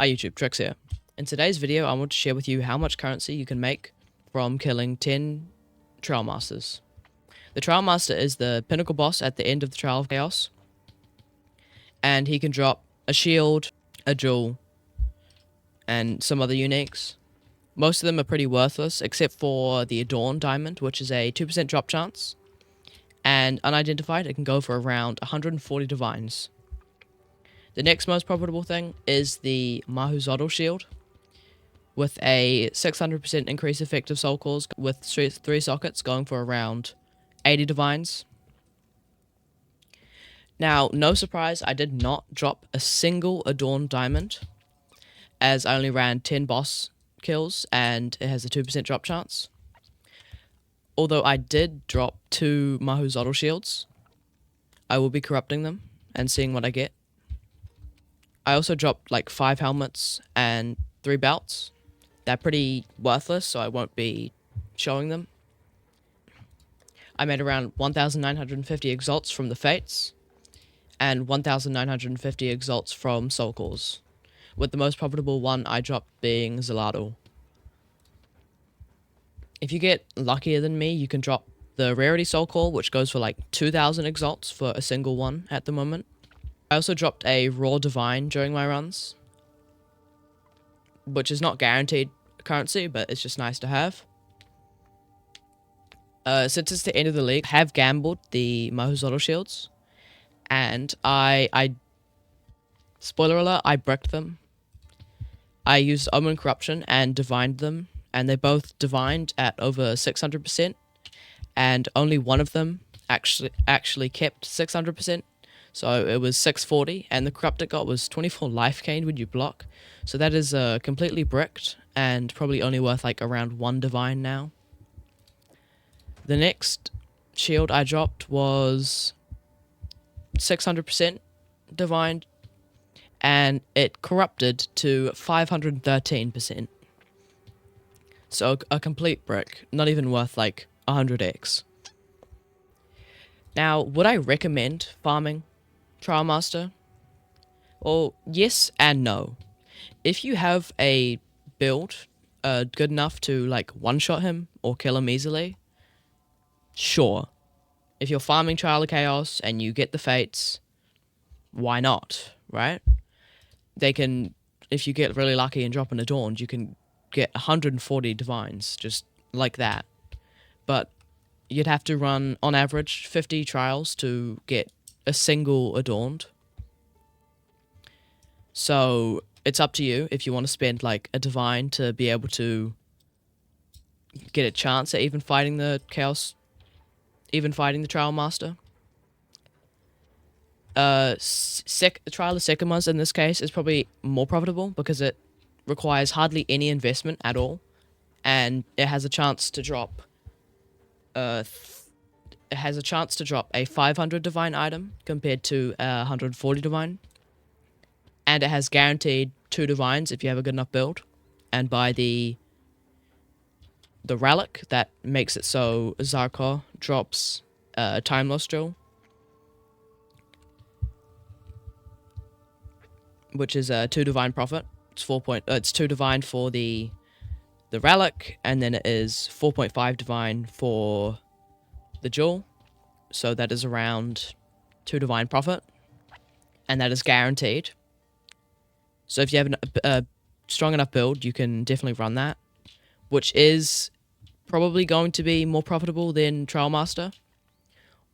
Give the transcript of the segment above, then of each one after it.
Hi YouTube, Trix here. In today's video, I want to share with you how much currency you can make from killing 10 Trial Masters. The Trial Master is the pinnacle boss at the end of the Trial of Chaos, and he can drop a shield, a jewel, and some other uniques. Most of them are pretty worthless, except for the Adorn Diamond, which is a 2% drop chance, and unidentified, it can go for around 140 divines. The next most profitable thing is the Mahuzodl shield, with a 600% increase effective soul cores with 3 sockets going for around 80 divines. Now, no surprise, I did not drop a single Adorn Diamond, as I only ran 10 boss kills and it has a 2% drop chance. Although I did drop 2 Mahuzodl shields, I will be corrupting them and seeing what I get. I also dropped like 5 helmets and 3 belts. They're pretty worthless, so I won't be showing them. I made around 1,950 exalts from the Fates, and 1,950 exalts from Soul Cores, with the most profitable one I dropped being Zelador. If you get luckier than me, you can drop the Rarity Soul Core, which goes for like 2,000 exalts for a single one at the moment. I also dropped a Raw Divine during my runs, which is not guaranteed currency, but it's just nice to have. Since it's the end of the league, I have gambled the Mahuzodl shields, and I spoiler alert, I bricked them. I used Omen Corruption and divined them, and they both divined at over 600%, and only one of them actually kept 600%. So it was 640, and the corrupt it got was 24 life gained when you block. So that is completely bricked, and probably only worth like around 1 divine now. The next shield I dropped was 600% divined, and it corrupted to 513%. So a complete brick, not even worth like 100x. Now, would I recommend farming Trial Master? Well, yes and no. If you have a build good enough to like one-shot him or kill him easily, sure. If you're farming Trial of Chaos and you get the Fates, why not, right? They can, if you get really lucky and drop an Adorned, you can get 140 divines, just like that. But you'd have to run, on average, 50 trials to get a single Adorned. So it's up to you if you want to spend like a divine to be able to get a chance at even fighting the Chaos, even fighting the Trial Master. Trial of Sekimas in this case is probably more profitable because it requires hardly any investment at all, and it has a chance to drop a 500 divine item compared to a 140 divine, and it has guaranteed 2 divines if you have a good enough build, and by the relic that makes it so Zarkor drops a time loss jewel, which is a 2 divine profit. It's 2 divine for the relic, and then it is 4.5 divine for the jewel. So that is around 2 divine profit, and that is guaranteed. So if you have a strong enough build, you can definitely run that, which is probably going to be more profitable than Trial Master.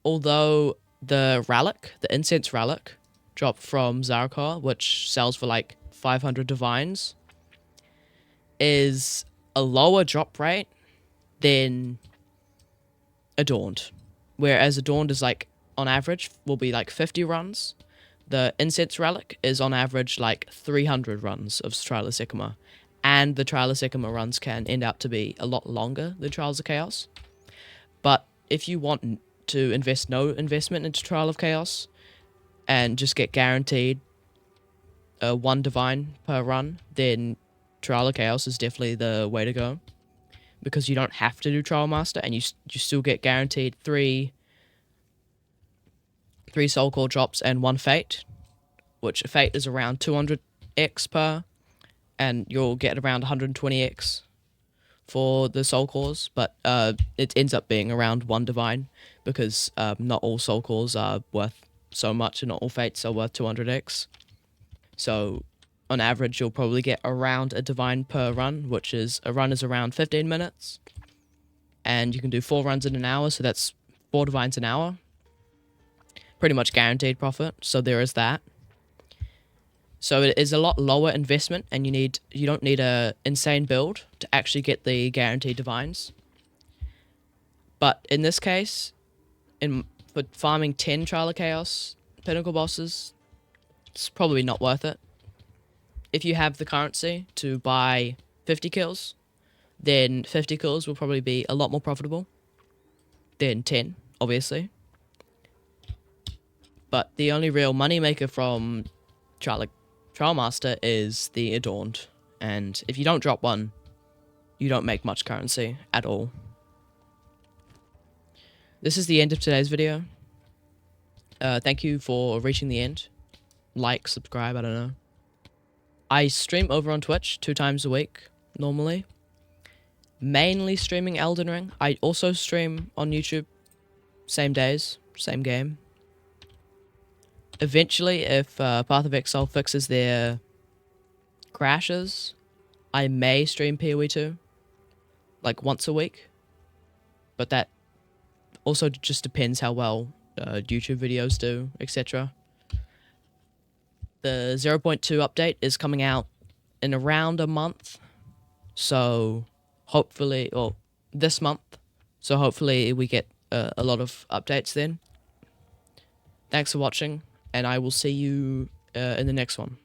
Although the relic, the Incense relic, dropped from Zarkor, which sells for like 500 divines, is a lower drop rate than Adorned. Whereas Adorned is like, on average, will be like 50 runs. The Incense relic is on average like 300 runs of Trial of Sekima. And the Trial of Sekima runs can end up to be a lot longer than Trials of Chaos. But if you want to invest no investment into Trial of Chaos and just get guaranteed 1 divine per run, then Trial of Chaos is definitely the way to go, because you don't have to do Trial Master, and you still get guaranteed 3 Soul Core drops and 1 Fate, which Fate is around 200x per, and you'll get around 120x for the soul cores, but it ends up being around 1 divine, because not all soul cores are worth so much, and not all fates are worth 200x. So on average, you'll probably get around a divine per run, which is a run is around 15 minutes, and you can do 4 runs in an hour, so that's 4 divines an hour. Pretty much guaranteed profit, so there is that. So it is a lot lower investment, and you don't need a insane build to actually get the guaranteed divines. But in this case, for farming 10 Trial of Chaos pinnacle bosses, it's probably not worth it. If you have the currency to buy 50 kills, then 50 kills will probably be a lot more profitable than 10, obviously. But the only real moneymaker from Trial Master is the Adorned, and if you don't drop one, you don't make much currency at all. This is the end of today's video. Thank you for reaching the end. Like, subscribe, I don't know. I stream over on Twitch 2 times a week, normally. Mainly streaming Elden Ring. I also stream on YouTube, same days, same game. Eventually, if Path of Exile fixes their crashes, I may stream PoE 2, like once a week. But that also just depends how well YouTube videos do, etc. The 0.2 update is coming out in around a month, so hopefully, or this month, so hopefully we get a lot of updates then. Thanks for watching, and I will see you in the next one.